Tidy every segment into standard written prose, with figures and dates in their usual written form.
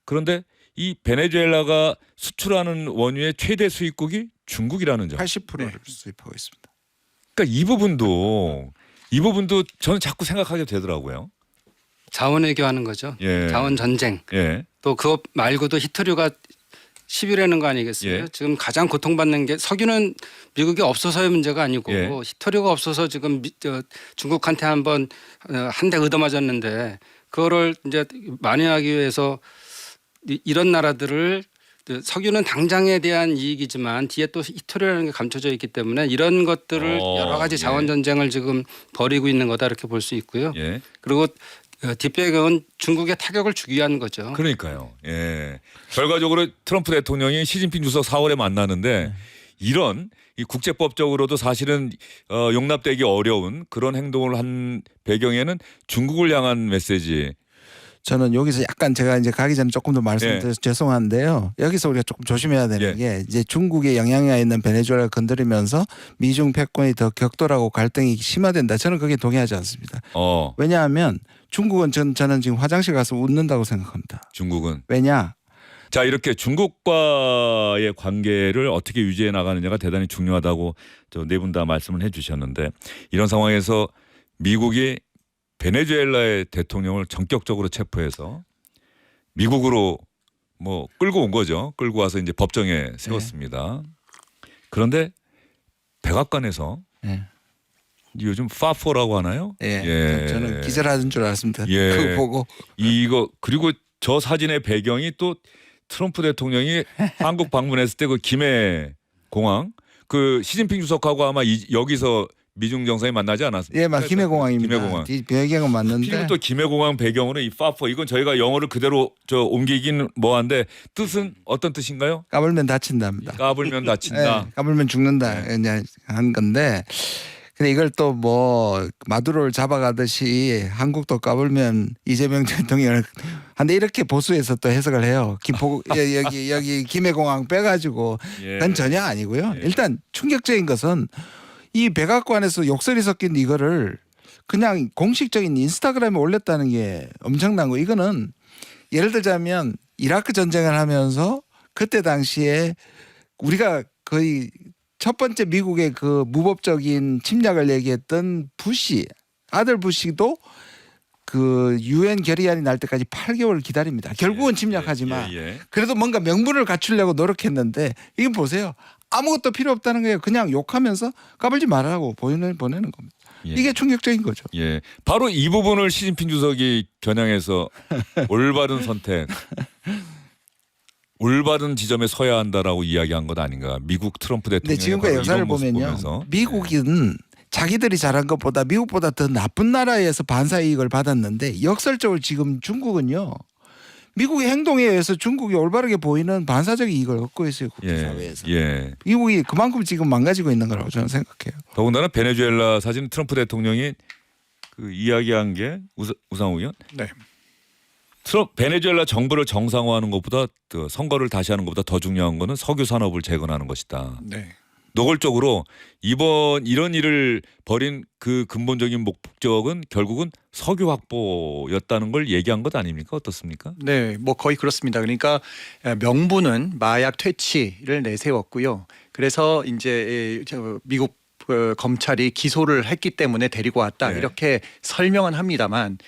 그런데 이 베네수엘라가 수출하는 원유의 최대 수입국이 중국이라는 점. 80%를 수입하고 있습니다. 그러니까 이 부분도 저는 자꾸 생각하게 되더라고요. 자원 외교하는 거죠. 예. 자원 전쟁. 예. 또 그것 말고도 히토류가 10위라는 거 아니겠어요? 예. 지금 가장 고통받는 게 석유는 미국이 없어서의 문제가 아니고 예. 히토류가 없어서 지금 중국한테 한번 한 대 얻어맞았는데 그거를 이제 만회하기 위해서 이런 나라들을 석유는 당장에 대한 이익이지만 뒤에 또 히토류라는 게 감춰져 있기 때문에 이런 것들을 여러 가지 자원 예. 전쟁을 지금 벌이고 있는 거다 이렇게 볼 수 있고요. 예. 그리고 뒷배경은 중국에 타격을 주기 위한 거죠. 그러니까요. 예. 결과적으로 트럼프 대통령이 시진핑 주석 4월에 만나는데 이런 이 국제법적으로도 사실은 용납되기 어려운 그런 행동을 한 배경에는 중국을 향한 메시지. 저는 여기서 약간 제가 이제 가기 전에 조금 더 말씀드려서 예. 죄송한데요. 여기서 우리가 조금 조심해야 되는 예. 게 이제 중국의 영향에 있는 베네수엘라를 건드리면서 미중 패권이 더 격돌하고 갈등이 심화된다. 저는 그게 동의하지 않습니다. 왜냐하면 중국은 저는 지금 화장실 가서 웃는다고 생각합니다. 중국은. 왜냐? 자, 이렇게 중국과의 관계를 어떻게 유지해 나가느냐가 대단히 중요하다고 네 분 다 말씀을 해 주셨는데 이런 상황에서 미국이 베네수엘라의 대통령을 전격적으로 체포해서 미국으로 뭐 끌고 온 거죠. 끌고 와서 이제 법정에 세웠습니다. 그런데 백악관에서 예. 요즘 파포라고 하나요? 예. 저는 기절하는 줄 알았습니다. 예. 그거 보고 이거 그리고 저 사진의 배경이 또 트럼프 대통령이 한국 방문했을 때 그 김해 공항 그 시진핑 주석하고 아마 여기서 미중 정상이 만나지 않았습니까? 예, 맞 김해공항입니다. 김해공항. 이 배경은 맞는데 그리고 또 김해공항 배경으로 이 파포 이건 저희가 영어를 그대로 옮기긴 뭐한데 뜻은 어떤 뜻인가요? 까불면 다친답니다. 까불면 다친다. 예, 까불면 죽는다. 그냥 한 건데. 근데 이걸 또 뭐 마두로를 잡아가듯이 한국도 까불면 이재명 대통령을 한데 이렇게 보수해서 또 해석을 해요. 여기 김해공항 빼가지고 그건 전혀 아니고요. 예. 일단 충격적인 것은 이 백악관에서 욕설이 섞인 이거를 그냥 공식적인 인스타그램에 올렸다는 게 엄청난 거. 이거는 예를 들자면 이라크 전쟁을 하면서 그때 당시에 우리가 거의 첫 번째 미국의 그 무법적인 침략을 얘기했던 부시 아들 부시도 그 유엔 결의안이 날 때까지 8개월 기다립니다. 결국은 침략하지만 그래도 뭔가 명분을 갖추려고 노력했는데 이거 보세요. 아무것도 필요 없다는 거예요. 그냥 욕하면서 까불지 말라고 보내는 겁니다. 이게 충격적인 거죠. 예, 바로 이 부분을 시진핑 주석이 겨냥해서 올바른 선택, 올바른 지점에 서야 한다라고 이야기한 것 아닌가? 미국 트럼프 근데 대통령의 지금까지 바로 역사를 이런 모습 보면요, 보면서. 미국은 자기들이 잘한 것보다 미국보다 더 나쁜 나라에서 반사 이익을 받았는데 역설적으로 지금 중국은요. 미국의 행동에 의해서 중국이 올바르게 보이는 반사적 이익을 얻고 있어요. 국제사회에서. 미국이 그만큼 지금 망가지고 있는 거라고 저는 생각해요. 더군다나 베네수엘라 사진 트럼프 대통령이 그 이야기한 게 우상호 의원. 네. 베네수엘라 정부를 정상화하는 것보다 그 선거를 다시 하는 것보다 더 중요한 거는 석유 산업을 재건하는 것이다. 네. 노골적으로 이런 일을 벌인 그 근본적인 목적은 결국은 석유 확보였다는 걸 얘기한 것 아닙니까? 어떻습니까? 네, 뭐 거의 그렇습니다. 그러니까 명분은 마약 퇴치를 내세웠고요. 그래서 이제 미국 검찰이 기소를 했기 때문에 데리고 왔다 네. 이렇게 설명은 합니다만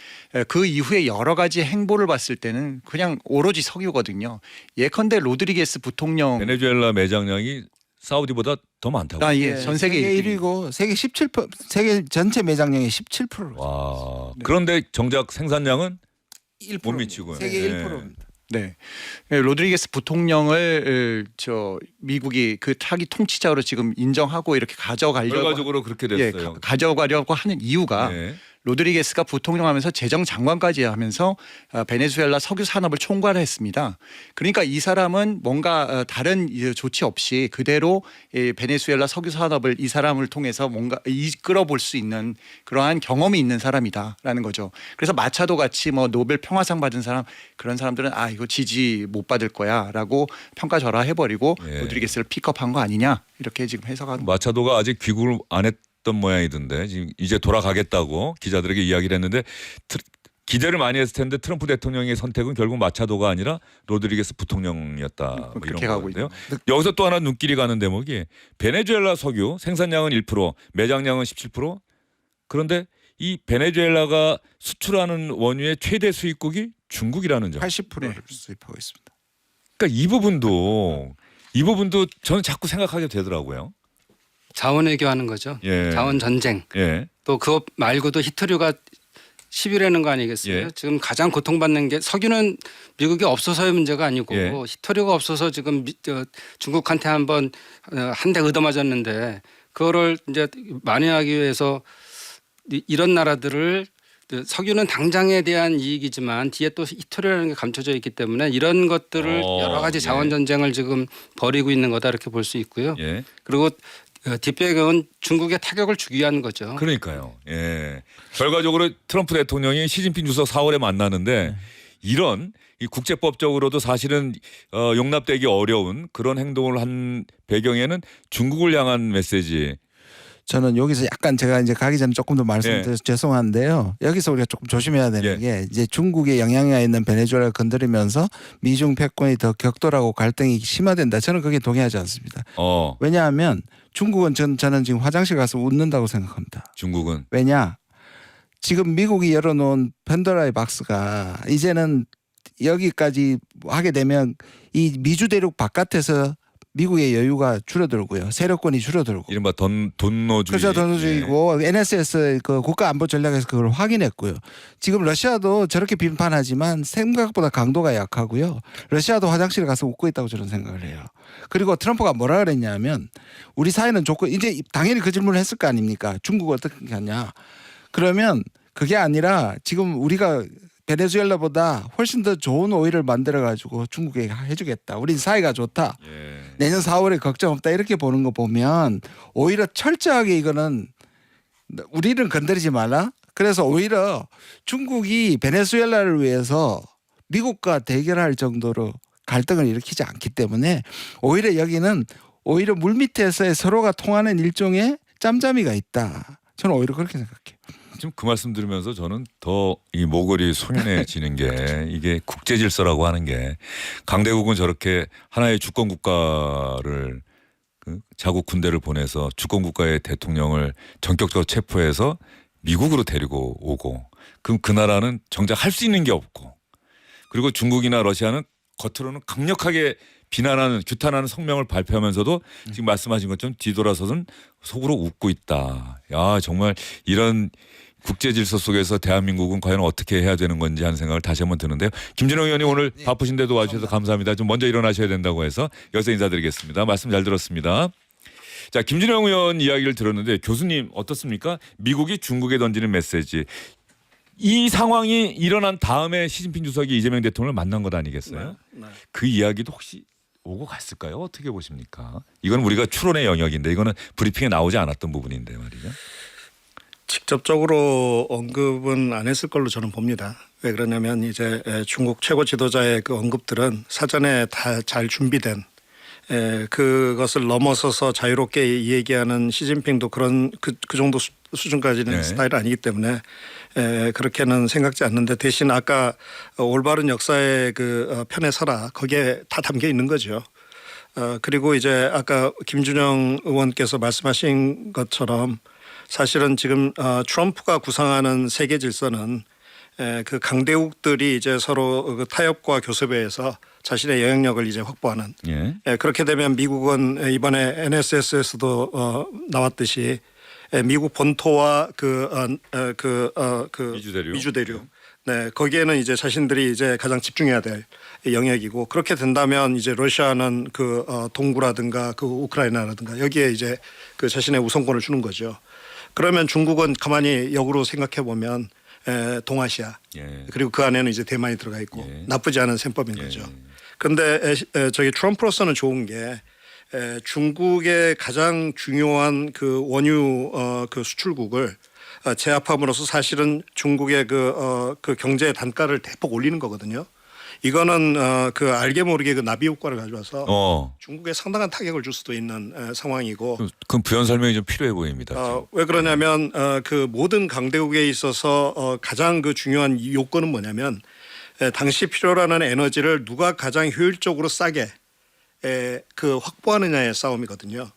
그 이후에 여러 가지 행보를 봤을 때는 그냥 오로지 석유거든요. 예컨대 로드리게스 부통령 베네수엘라 매장량이 사우디보다 더 많다고. 전 세계 1위고 세계 17% 세계 전체 매장량의 17%. 와. 그런데 정작 생산량은 1%. 못 미치고요. 세계 예. 1%입니다. 네, 로드리게스 부통령을 미국이 그 차기 통치자로 지금 인정하고 이렇게 가져가려고 결과적으로 그렇게 됐어요. 가져가려고 하는 이유가 네. 로드리게스가 부통령하면서 재정장관까지 하면서 베네수엘라 석유 산업을 총괄을 했습니다. 그러니까 이 사람은 뭔가 다른 조치 없이 그대로 베네수엘라 석유 산업을 이 사람을 통해서 뭔가 이끌어 볼 수 있는 그러한 경험이 있는 사람이다라는 거죠. 그래서 마차도 같이 뭐 노벨 평화상 받은 사람 그런 사람들은 이거 지지 못 받을 거야라고 평가절하해버리고 로드리게스를 픽업한 거 아니냐 이렇게 지금 해석하는. 마차도가 아직 귀국을 안 했던 모양이던데 지금 이제 돌아가겠다고 기자들에게 이야기를 했는데 기대를 많이 했을 텐데 트럼프 대통령의 선택은 결국 마차도가 아니라 로드리게스 부통령이었다. 뭐 그렇게 이런 가고 건데요. 여기서 또 하나 눈길이 가는 대목이 베네수엘라 석유 생산량은 1%, 매장량은 17%. 그런데 이 베네수엘라가 수출하는 원유의 최대 수입국이 중국이라는 점. 80%를 수입하고 있습니다. 그러니까 이 부분도 저는 자꾸 생각하게 되더라고요. 자원 외교하는 거죠. 예. 자원 전쟁. 예. 또 그것 말고도 히토류가 10위라는 거 아니겠어요? 예. 지금 가장 고통받는 게 석유는 미국이 없어서의 문제가 아니고 예. 히토류가 없어서 지금 중국한테 한번 한 대 얻어맞았는데 그거를 이제 만회하기 위해서 이런 나라들을 석유는 당장에 대한 이익이지만 뒤에 또 히토류라는 게 감춰져 있기 때문에 이런 것들을 여러 가지 자원 예. 전쟁을 지금 벌이고 있는 거다 이렇게 볼 수 있고요. 예. 그리고 뒷배경은 중국에 타격을 주기 위한 거죠. 그러니까요. 예. 결과적으로 트럼프 대통령이 시진핑 주석 4월에 만나는데 이런 이 국제법적으로도 사실은 용납되기 어려운 그런 행동을 한 배경에는 중국을 향한 메시지. 저는 여기서 약간 제가 이제 가기 전에 조금 더 말씀드려서 예. 죄송한데요. 여기서 우리가 조금 조심해야 되는 예. 게 이제 중국의 영향력에 있는 베네수엘라를 건드리면서 미중 패권이 더 격돌하고 갈등이 심화된다. 저는 그게 동의하지 않습니다. 왜냐하면 중국은 저는 지금 화장실 가서 웃는다고 생각합니다. 중국은 왜냐? 지금 미국이 열어놓은 팬도라의 박스가 이제는 여기까지 하게 되면 이 미주 대륙 바깥에서 미국의 여유가 줄어들고요. 세력권이 줄어들고. 이른바 돈노주의. 그렇죠. 돈노주의고 NSS 그 국가안보전략에서 그걸 확인했고요. 지금 러시아도 저렇게 비판하지만 생각보다 강도가 약하고요. 러시아도 화장실에 가서 웃고 있다고 저는 생각을 해요. 그리고 트럼프가 뭐라 그랬냐면 우리 사이는 좋고 이제 당연히 그 질문을 했을 거 아닙니까? 중국 어떻게 하냐. 그러면 그게 아니라 지금 우리가 베네수엘라보다 훨씬 더 좋은 오일을 만들어 가지고 중국에 해주겠다. 우린 사이가 좋다. 예. 내년 4월에 걱정 없다. 이렇게 보는 거 보면 오히려 철저하게 이거는 우리는 건드리지 마라. 그래서 오히려 중국이 베네수엘라를 위해서 미국과 대결할 정도로 갈등을 일으키지 않기 때문에 오히려 여기는 오히려 물밑에서의 서로가 통하는 일종의 짬짬이가 있다. 저는 오히려 그렇게 생각해요. 지금 그 말씀 들으면서 저는 더 이 모골이 소연해지는 게 이게 국제 질서라고 하는 게 강대국은 저렇게 하나의 주권 국가를 자국 군대를 보내서 주권 국가의 대통령을 전격적으로 체포해서 미국으로 데리고 오고 그럼 그 나라는 정작 할 수 있는 게 없고 그리고 중국이나 러시아는 겉으로는 강력하게 비난하는 규탄하는 성명을 발표하면서도 지금 말씀하신 것처럼 뒤돌아서는 속으로 웃고 있다. 야 정말 이런 국제 질서 속에서 대한민국은 과연 어떻게 해야 되는 건지 하는 생각을 다시 한번 드는데요. 김진영 의원님 오늘 바쁘신데도 와주셔서 감사합니다. 좀 먼저 일어나셔야 된다고 해서 여기서 인사드리겠습니다. 말씀 잘 들었습니다. 자, 김진영 의원 이야기를 들었는데 교수님 어떻습니까? 미국이 중국에 던지는 메시지. 이 상황이 일어난 다음에 시진핑 주석이 이재명 대통령을 만난 것 아니겠어요? 네. 그 이야기도 혹시 오고 갔을까요? 어떻게 보십니까? 이건 우리가 추론의 영역인데 이거는 브리핑에 나오지 않았던 부분인데 말이죠. 직접적으로 언급은 안 했을 걸로 저는 봅니다. 왜 그러냐면 이제 중국 최고 지도자의 그 언급들은 사전에 다 잘 준비된 그것을 넘어서서 자유롭게 얘기하는 시진핑도 그런 그 정도 수준까지는 네. 스타일 아니기 때문에 그렇게는 생각지 않는데 대신 아까 올바른 역사의 그 편에 서라 거기에 다 담겨 있는 거죠. 그리고 이제 아까 김준영 의원께서 말씀하신 것처럼 사실은 지금 트럼프가 구상하는 세계 질서는 그 강대국들이 이제 서로 그 타협과 교섭에서 자신의 영향력을 이제 확보하는. 예. 그렇게 되면 미국은 이번에 NSS에서도 나왔듯이 미국 본토와 미주 대륙. 네, 거기에는 이제 자신들이 이제 가장 집중해야 될 영역이고 그렇게 된다면 이제 러시아는 그 동구라든가 그 우크라이나라든가 여기에 이제 그 자신의 우선권을 주는 거죠. 그러면 중국은 가만히 역으로 생각해 보면 동아시아 예. 그리고 그 안에는 이제 대만이 들어가 있고 예. 나쁘지 않은 셈법인 예. 거죠. 그런데 저기 트럼프로서는 좋은 게 중국의 가장 중요한 그 원유 그 수출국을 제압함으로써 사실은 중국의 그 경제 단가를 대폭 올리는 거거든요. 이거는 그 알게 모르게 그 나비 효과를 가져와서 그 중국에 상당한 타격을 줄 수도 있는 상황이고. 그럼 부연 설명이 좀 필요해 보입니다. 왜 그러냐면 그 모든 강대국에 있어서 가장 그 중요한 요건은 뭐냐면 당시 필요로 하는 에너지를 누가 가장 효율적으로 싸게 그 확보하느냐의 싸움이거든요.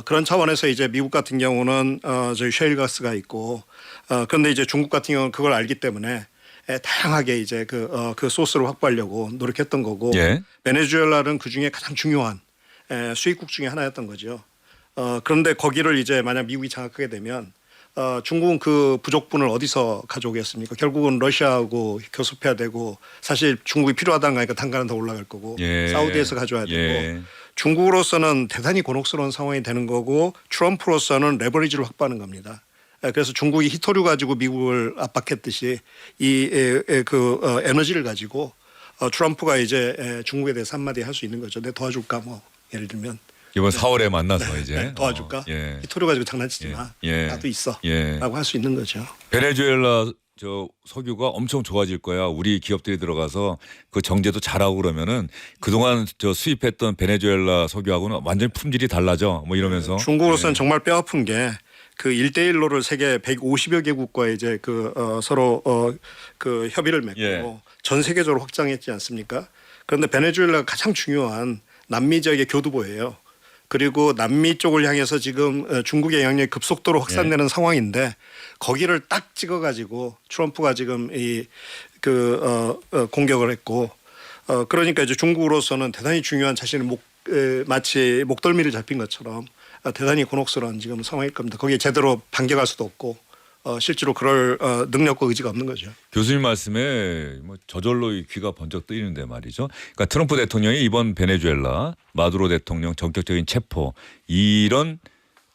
그런 차원에서 이제 미국 같은 경우는 저희 셰일가스가 있고 그런데 이제 중국 같은 경우는 그걸 알기 때문에 다양하게 이제 그 소스를 확보하려고 노력했던 거고 예. 베네수엘라는 그 중에 가장 중요한 수입국 중에 하나였던 거죠. 그런데 거기를 이제 만약 미국이 장악하게 되면 중국은 그 부족분을 어디서 가져오겠습니까? 결국은 러시아하고 교섭해야 되고 사실 중국이 필요하다는 거니까 단가는 더 올라갈 거고 예. 사우디에서 가져와야 되고 예. 중국으로서는 대단히 곤혹스러운 상황이 되는 거고 트럼프로서는 레버리지를 확보하는 겁니다. 그래서 중국이 히토류 가지고 미국을 압박했듯이 그 에너지를 가지고 트럼프가 이제 중국에 대해서 한마디 할 수 있는 거죠. 내가 도와줄까 뭐 예를 들면. 이번 4월에 만나서 이제 도와줄까? 예. 히토류 가지고 장난치지 마. 예. 나도 있어. 예. 라고 할 수 있는 거죠. 베네수엘라 저 석유가 엄청 좋아질 거야. 우리 기업들이 들어가서 그 정제도 잘하고 그러면은 그동안 저 수입했던 베네수엘라 석유하고는 완전히 품질이 달라져. 뭐 이러면서 중국으로서는 정말 뼈아픈 게 그 1대1로를 세계 150여 개국과 이제 서로 그 협의를 맺고 예. 전 세계적으로 확장했지 않습니까? 그런데 베네수엘라가 가장 중요한 남미 지역의 교두보예요. 그리고 남미 쪽을 향해서 지금 중국의 영향력이 급속도로 확산되는 상황인데 거기를 딱 찍어가지고 트럼프가 지금 공격을 했고 그러니까 이제 중국으로서는 대단히 중요한 자신의 마치 목덜미를 잡힌 것처럼 대단히 곤혹스러운 지금 상황일 겁니다. 거기에 제대로 반격할 수도 없고 실제로 그럴 능력과 의지가 없는 거죠. 교수님 말씀에 뭐 저절로 귀가 번쩍 뜨이는데 말이죠. 그러니까 트럼프 대통령이 이번 베네수엘라 마두로 대통령 전격적인 체포 이런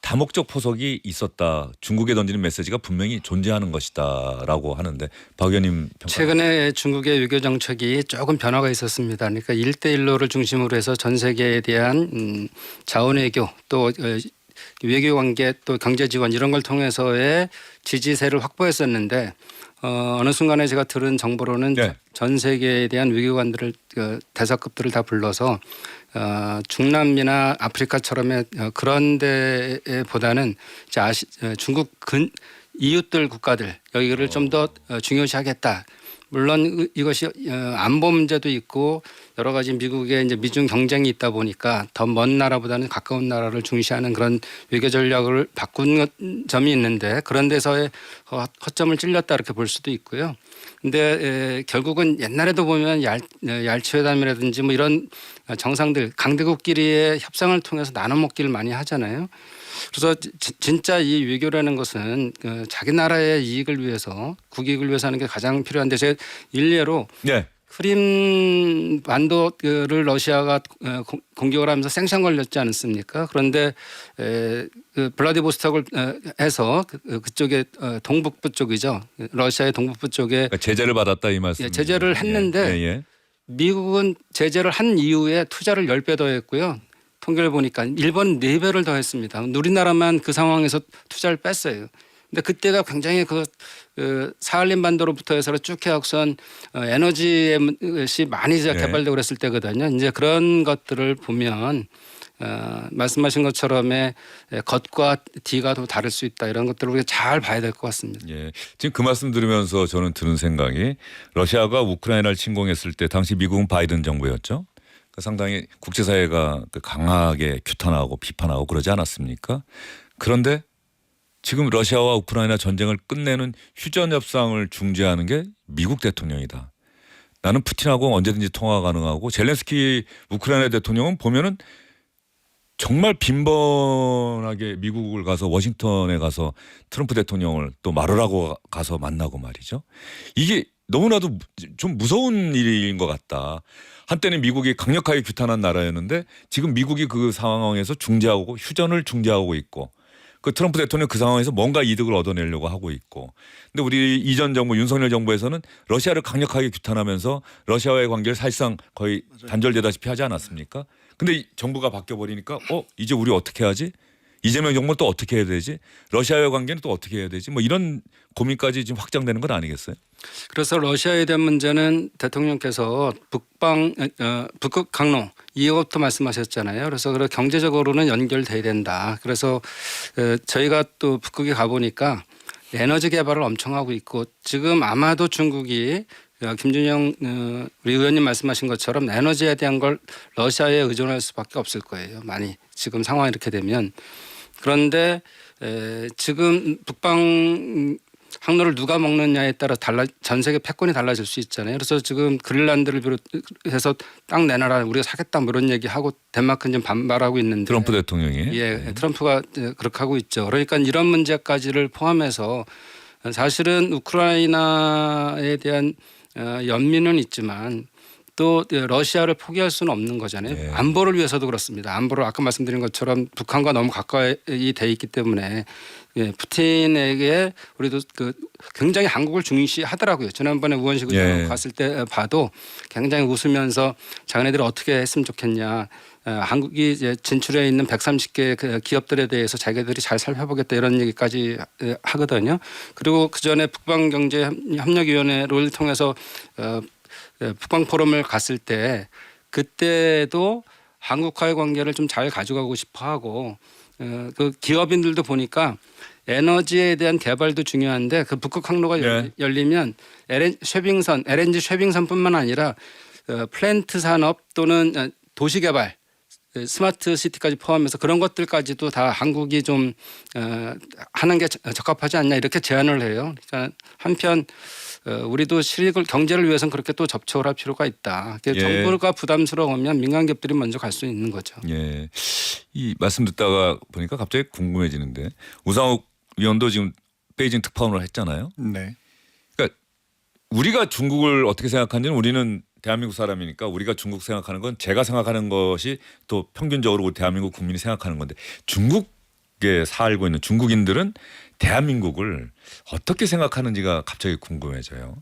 다목적 포석이 있었다. 중국에 던지는 메시지가 분명히 존재하는 것이다라고 하는데 박 의원님 평가. 최근에 중국의 외교 정책이 조금 변화가 있었습니다. 그러니까 1대1로를 중심으로 해서 전 세계에 대한 자원 외교 또 외교 관계 또 경제 지원 이런 걸 통해서의 지지세를 확보했었는데 어느 순간에 제가 들은 정보로는 네. 전 세계에 대한 외교관들을 대사급들을 다 불러서 중남미나 아프리카처럼의 그런 데보다는 중국 이웃들 국가들 여기를 좀 더 중요시하겠다. 물론 이것이 안보 문제도 있고 여러 가지 미국의 이제 미중 경쟁이 있다 보니까 더 먼 나라보다는 가까운 나라를 중시하는 그런 외교 전략을 바꾼 점이 있는데 그런 데서의 허점을 찔렸다 이렇게 볼 수도 있고요. 근데 결국은 옛날에도 보면 얄치회담이라든지 뭐 이런 정상들 강대국끼리의 협상을 통해서 나눠 먹기를 많이 하잖아요. 그래서 진짜 이 외교라는 것은 자기 나라의 이익을 위해서 국익을 위해서 하는 게 가장 필요한데 제가 일례로 네. 크림 반도를 러시아가 공격을 하면서 생산 걸렸지 않습니까? 그런데 그 블라디보스톡을 해서 그쪽에 동북부 쪽이죠. 러시아의 동북부 쪽에 그러니까 제재를 받았다 이 말씀. 제재를 했는데 미국은 제재를 한 이후에 투자를 10배 더 했고요. 통계를 보니까 일본 4배를 더 했습니다. 우리나라만 그 상황에서 투자를 뺐어요. 근데 그때가 굉장히 사할린 반도로부터 해서 쭉 해악선 에너지의 것이 많이 개발되고 그랬을 때거든요. 이제 그런 것들을 보면 말씀하신 것처럼의 겉과 뒤가 더 다를 수 있다. 이런 것들을 우리가 잘 봐야 될 것 같습니다. 예. 지금 그 말씀 들으면서 저는 드는 생각이 러시아가 우크라이나를 침공했을 때 당시 미국은 바이든 정부였죠. 상당히 국제사회가 강하게 규탄하고 비판하고 그러지 않았습니까? 그런데 지금 러시아와 우크라이나 전쟁을 끝내는 휴전 협상을 중재하는 게 미국 대통령이다. 나는 푸틴하고 언제든지 통화 가능하고 젤렌스키 우크라이나 대통령은 보면은 정말 빈번하게 미국을 가서 워싱턴에 가서 트럼프 대통령을 또 말하라고 가서 만나고 말이죠. 이게 너무나도 좀 무서운 일인 것 같다. 한때는 미국이 강력하게 규탄한 나라였는데 지금 미국이 그 상황에서 중재하고 휴전을 중재하고 있고 그 트럼프 대통령 그 상황에서 뭔가 이득을 얻어내려고 하고 있고 근데 우리 이전 정부 윤석열 정부에서는 러시아를 강력하게 규탄하면서 러시아와의 관계를 사실상 거의 단절되다시피 하지 않았습니까? 근데 정부가 바뀌어버리니까 이제 우리 어떻게 하지? 이재명 정부는 또 어떻게 해야 되지? 러시아와의 관계는 또 어떻게 해야 되지? 뭐 이런 고민까지 지금 확장되는 건 아니겠어요? 그래서 러시아에 대한 문제는 대통령께서 북극 항로 이것부터 말씀하셨잖아요. 그래서 경제적으로는 연결돼야 된다. 그래서 저희가 또 북극에 가보니까 에너지 개발을 엄청 하고 있고 지금 아마도 중국이 김준영 우리 의원님 말씀하신 것처럼 에너지에 대한 걸 러시아에 의존할 수밖에 없을 거예요. 많이 지금 상황이 이렇게 되면. 그런데 지금 북방 항로를 누가 먹느냐에 따라 전 세계 패권이 달라질 수 있잖아요. 그래서 지금 그린란드를 비롯해서 땅 내놔라 우리가 사겠다 뭐 이런 얘기하고 덴마크는 좀 반발하고 있는데 트럼프 대통령이 예, 트럼프가 그렇게 하고 있죠. 그러니까 이런 문제까지를 포함해서 사실은 우크라이나에 대한 연민은 있지만 또 러시아를 포기할 수는 없는 거잖아요. 네. 안보를 위해서도 그렇습니다. 안보를 아까 말씀드린 것처럼 북한과 너무 가까이 돼 있기 때문에 푸틴에게 우리도 굉장히 한국을 중시하더라고요. 지난번에 우원식 의장 갔을 때 봐도 굉장히 웃으면서 자기네들이 어떻게 했으면 좋겠냐. 한국이 이제 진출해 있는 130개 기업들에 대해서 자기들이 잘 살펴보겠다 이런 얘기까지 하거든요. 그리고 그 전에 북방경제협력위원회를 통해서 북방 포럼을 갔을 때 그때도 한국과의 관계를 좀 잘 가져가고 싶어하고 그 기업인들도 보니까 에너지에 대한 개발도 중요한데 그 북극 항로가 열리면 LNG 쉐빙선뿐만 아니라 플랜트 산업 또는 도시 개발 스마트 시티까지 포함해서 그런 것들까지도 다 한국이 좀 하는 게 적합하지 않냐 이렇게 제안을 해요. 그러니까 한편 우리도 실익을 경제를 위해서는 그렇게 또 접촉을 할 필요가 있다. 정부가 부담스러우면 민간 기업들이 먼저 갈 수 있는 거죠. 예. 이 말씀 듣다가 보니까 갑자기 궁금해지는데 우상욱 위원도 지금 베이징 특파원을 했잖아요. 네. 그러니까 우리가 중국을 어떻게 생각하는지는 우리는 대한민국 사람이니까 우리가 중국 생각하는 건 제가 생각하는 것이 또 평균적으로 우리 대한민국 국민이 생각하는 건데 중국에 살고 있는 중국인들은 대한민국을 어떻게 생각하는지가 갑자기 궁금해져요.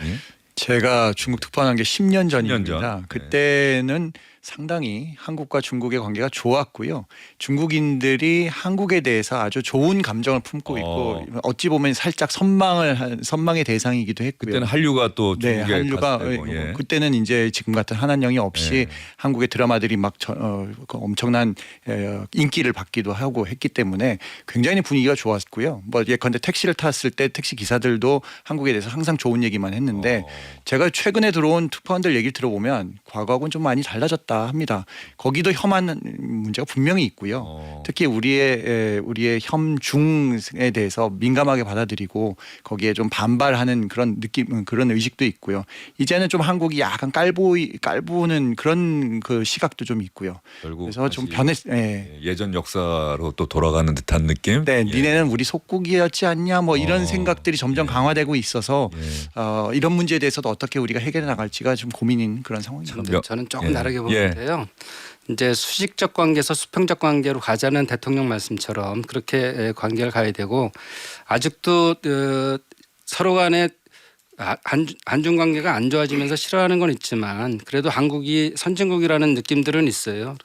예? 제가 중국 특파원한 게 10년 전입니다. 10년 전. 네. 그때는 상당히 한국과 중국의 관계가 좋았고요. 중국인들이 한국에 대해서 아주 좋은 감정을 품고 있고 어찌 보면 살짝 선망의 대상이기도 했고요. 그때는 한류가 또 중국에 한류가 갔을 때고, 예. 그때는 이제 지금 같은 한한령이 없이 한국의 드라마들이 막 엄청난 인기를 받기도 하고 했기 때문에 굉장히 분위기가 좋았고요. 뭐 예컨대 택시를 탔을 때 택시 기사들도 한국에 대해서 항상 좋은 얘기만 했는데 제가 최근에 들어온 특파원들 얘기를 들어보면 과거하고는 좀 많이 달라졌다 합니다. 거기도 혐한 문제가 분명히 있고요. 특히 우리의 혐중에 대해서 민감하게 받아들이고 거기에 좀 반발하는 그런 느낌, 그런 의식도 있고요. 이제는 좀 한국이 약간 깔보는 그런 그 시각도 좀 있고요. 그래서 좀 예전 역사로 또 돌아가는 듯한 느낌. 네, 니네는 우리 속국이었지 않냐, 뭐 이런 생각들이 점점 강화되고 있어서 이런 문제에 대해서도 어떻게 우리가 해결해 나갈지가 좀 고민인 그런 상황입니다. 저는 조금 다르게 보는데요. 이제 수직적 관계에서 수평적 관계로 가자는 대통령 말씀처럼 그렇게 관계를 가야 되고 아직도 서로 간에 한중 관계가 안 좋아지면서 싫어하는 건 있지만 그래도 한국이 선진국이라는 느낌들은 있어요.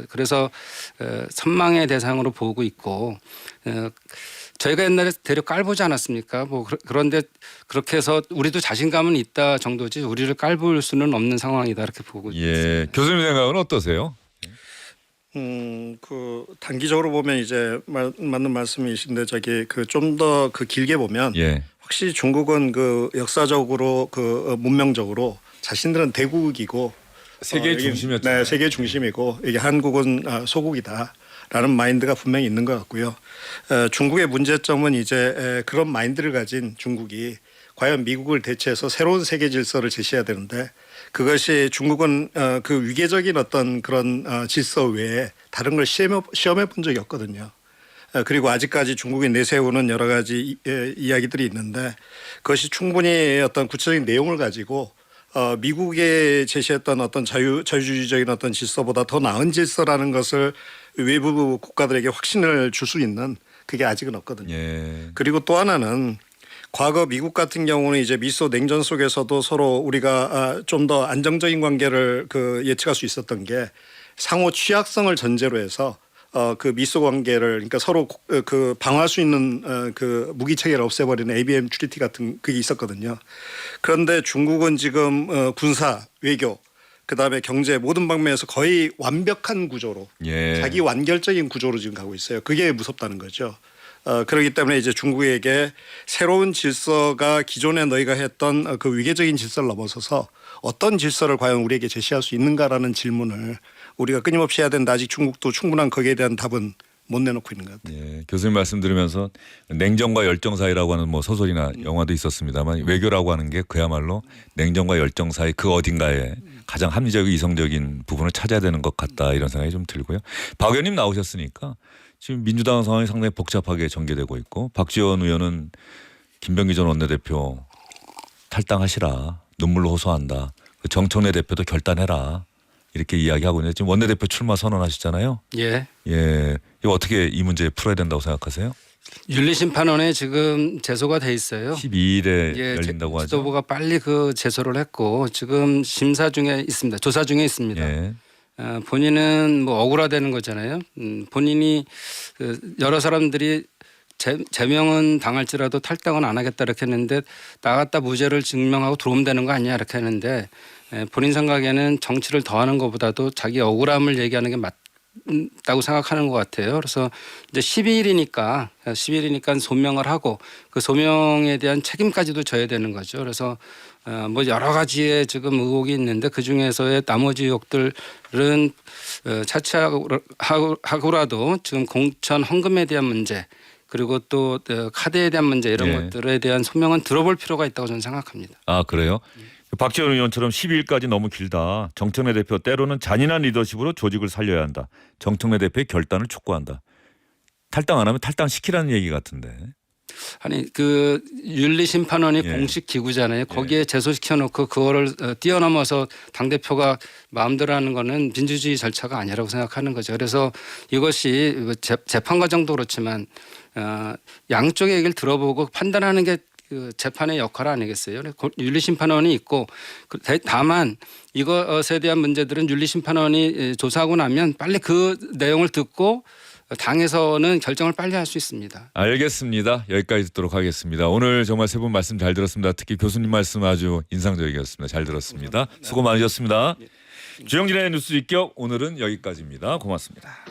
그래서 선망의 대상으로 보고 있고 저희가 옛날에 대륙 깔보지 않았습니까? 뭐 그런데 그렇게 해서 우리도 자신감은 있다 정도지 우리를 깔볼 수는 없는 상황이다 이렇게 보고 있습니다. 교수님 생각은 어떠세요? 그 단기적으로 보면 이제 맞는 말씀이신데 좀 더 길게 보면 확실히 중국은 그 역사적으로 그 문명적으로 자신들은 대국이고 세계의 중심이었죠. 네, 세계 중심이고 이게 한국은 소국이다라는 마인드가 분명히 있는 것 같고요. 중국의 문제점은 이제 그런 마인드를 가진 중국이 과연 미국을 대체해서 새로운 세계 질서를 제시해야 되는데 그것이 중국은 그 위계적인 어떤 그런 질서 외에 다른 걸 시험해 본 적이 없거든요. 그리고 아직까지 중국이 내세우는 여러 가지 이야기들이 있는데 그것이 충분히 어떤 구체적인 내용을 가지고 미국에 제시했던 어떤 자유주의적인 어떤 질서보다 더 나은 질서라는 것을 외부 국가들에게 확신을 줄 수 있는 그게 아직은 없거든요. 그리고 또 하나는 과거 미국 같은 경우는 이제 미소 냉전 속에서도 서로 우리가 좀 더 안정적인 관계를 예측할 수 있었던 게 상호 취약성을 전제로 해서 그 미소 관계를 그러니까 서로 그 방어할 수 있는 그 무기 체계를 없애버리는 ABM 트리티 같은 그게 있었거든요. 그런데 중국은 지금 군사, 외교, 그다음에 경제 모든 방면에서 거의 완벽한 구조로 예. 자기 완결적인 구조로 지금 가고 있어요. 그게 무섭다는 거죠. 그렇기 때문에 이제 중국에게 새로운 질서가 기존에 너희가 했던 그 위계적인 질서를 넘어서서 어떤 질서를 과연 우리에게 제시할 수 있는가라는 질문을 우리가 끊임없이 해야 되는데 아직 중국도 충분한 거기에 대한 답은 못 내놓고 있는 것 같아요. 예, 교수님 말씀 들으면서 냉정과 열정 사이라고 하는 뭐 소설이나 영화도 있었습니다만 외교라고 하는 게 그야말로 냉정과 열정 사이 그 어딘가에 가장 합리적이고 이성적인 부분을 찾아야 되는 것 같다 이런 생각이 좀 들고요. 박 의원님 나오셨으니까 지금 민주당 상황이 상당히 복잡하게 전개되고 있고 박지원 의원은 김병기 전 원내대표 탈당하시라 눈물로 호소한다. 정청래 대표도 결단해라. 이렇게 이야기하고 있는데 지금 원내대표 출마 선언하셨잖아요. 예. 예, 이거 어떻게 이 문제 풀어야 된다고 생각하세요? 윤리심판원에 지금 제소가 돼 있어요. 12일에 예, 열린다고 하죠. 지도부가 빨리 그 제소를 했고 지금 심사 중에 있습니다. 조사 중에 있습니다. 예, 본인은 뭐 억울하다는 거잖아요. 본인이 그 여러 사람들이 제명은 당할지라도 탈당은 안 하겠다 이렇게 했는데 나갔다 무죄를 증명하고 들어오면 되는 거 아니냐 이렇게 했는데 본인 생각에는 정치를 더하는 것보다도 자기 억울함을 얘기하는 게 맞다고 생각하는 것 같아요. 그래서 이제 12일이니까 소명을 하고 그 소명에 대한 책임까지도 져야 되는 거죠. 그래서 뭐 여러 가지의 지금 의혹이 있는데 그 중에서의 나머지 의혹들은 차치하고라도 지금 공천 헌금에 대한 문제 그리고 또 카드에 대한 문제 이런 예. 것들에 대한 소명은 들어볼 필요가 있다고 저는 생각합니다. 아 그래요? 박지원 의원처럼 12일까지 너무 길다. 정청래 대표 때로는 잔인한 리더십으로 조직을 살려야 한다. 정청래 대표의 결단을 촉구한다. 탈당 안 하면 탈당시키라는 얘기 같은데. 아니 그 윤리심판원이 예. 공식 기구잖아요. 거기에 제소시켜놓고 그거를 뛰어넘어서 당 대표가 마음대로 하는 거는 민주주의 절차가 아니라고 생각하는 거죠. 그래서 이것이 재판 과정도 그렇지만 양쪽의 얘기를 들어보고 판단하는 게 그 재판의 역할 아니겠어요? 윤리심판원이 있고 다만 이것에 대한 문제들은 윤리심판원이 조사하고 나면 빨리 그 내용을 듣고 당에서는 결정을 빨리 할 수 있습니다. 알겠습니다. 여기까지 듣도록 하겠습니다. 오늘 정말 세 분 말씀 잘 들었습니다. 특히 교수님 말씀 아주 인상적이었습니다. 잘 들었습니다. 수고 많으셨습니다. 주영진의 뉴스 직격 오늘은 여기까지입니다. 고맙습니다.